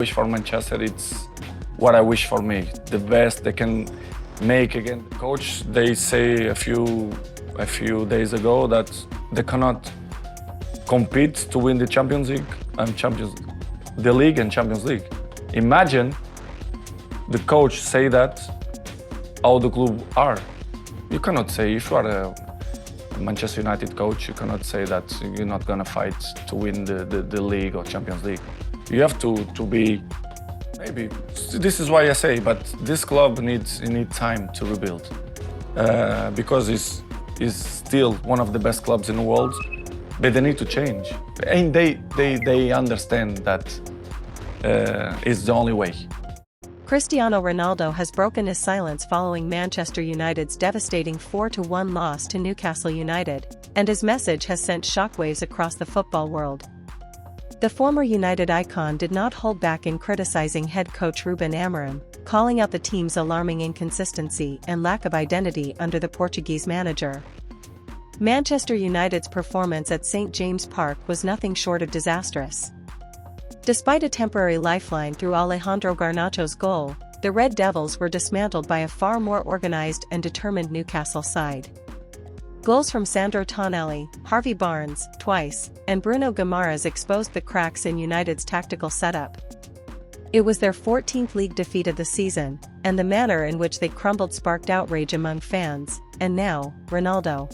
Wish for Manchester, it's what I wish for me. The best they can make again. Coach, they say a few days ago that they cannot compete to win the Champions League and the league and Champions League. Imagine the coach say that how the club are. You cannot say, if you are a Manchester United coach, you cannot say that you're not gonna fight to win the league or Champions League. You have to be, maybe, this is why I say, but this club needs time to rebuild. Because it's still one of the best clubs in the world, but they need to change. And they understand that it's the only way. Cristiano Ronaldo has broken his silence following Manchester United's devastating 4-1 loss to Newcastle United, and his message has sent shockwaves across the football world. The former United icon did not hold back in criticizing head coach Ruben Amorim, calling out the team's alarming inconsistency and lack of identity under the Portuguese manager. Manchester United's performance at St James' Park was nothing short of disastrous. Despite a temporary lifeline through Alejandro Garnacho's goal, the Red Devils were dismantled by a far more organized and determined Newcastle side. Goals from Sandro Tonelli, Harvey Barnes, twice, and Bruno Guimaraes exposed the cracks in United's tactical setup. It was their 14th league defeat of the season, and the manner in which they crumbled sparked outrage among fans, and now, Ronaldo.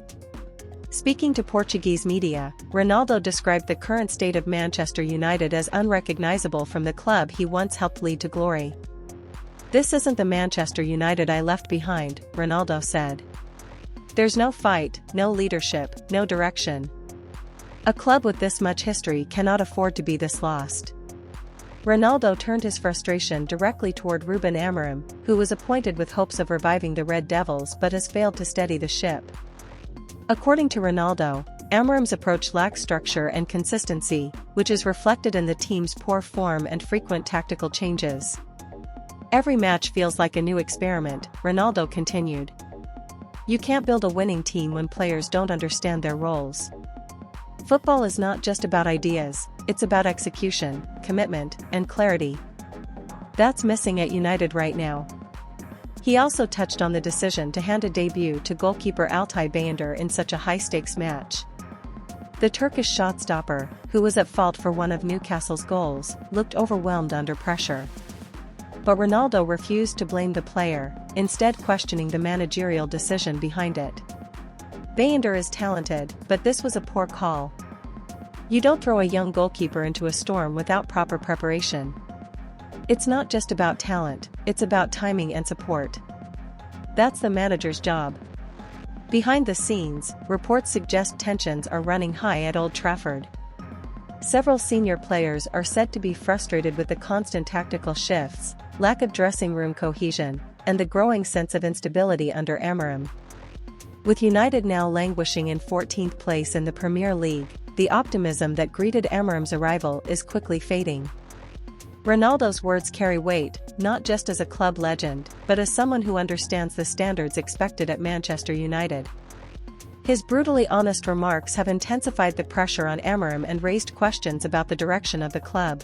Speaking to Portuguese media, Ronaldo described the current state of Manchester United as unrecognizable from the club he once helped lead to glory. "This isn't the Manchester United I left behind," Ronaldo said. "There's no fight, no leadership, no direction. A club with this much history cannot afford to be this lost." Ronaldo turned his frustration directly toward Ruben Amorim, who was appointed with hopes of reviving the Red Devils but has failed to steady the ship. According to Ronaldo, Amorim's approach lacks structure and consistency, which is reflected in the team's poor form and frequent tactical changes. "Every match feels like a new experiment," Ronaldo continued. "You can't build a winning team when players don't understand their roles. Football is not just about ideas, it's about execution, commitment, and clarity. That's missing at United right now." He also touched on the decision to hand a debut to goalkeeper Altay Bayındır in such a high-stakes match. The Turkish shot-stopper, who was at fault for one of Newcastle's goals, looked overwhelmed under pressure. But Ronaldo refused to blame the player, instead questioning the managerial decision behind it. "Bayındır is talented, but this was a poor call. You don't throw a young goalkeeper into a storm without proper preparation. It's not just about talent, it's about timing and support. That's the manager's job." Behind the scenes, reports suggest tensions are running high at Old Trafford. Several senior players are said to be frustrated with the constant tactical shifts, lack of dressing room cohesion, and the growing sense of instability under Amorim. With United now languishing in 14th place in the Premier League, the optimism that greeted Amorim's arrival is quickly fading. Ronaldo's words carry weight, not just as a club legend, but as someone who understands the standards expected at Manchester United. His brutally honest remarks have intensified the pressure on Amorim and raised questions about the direction of the club.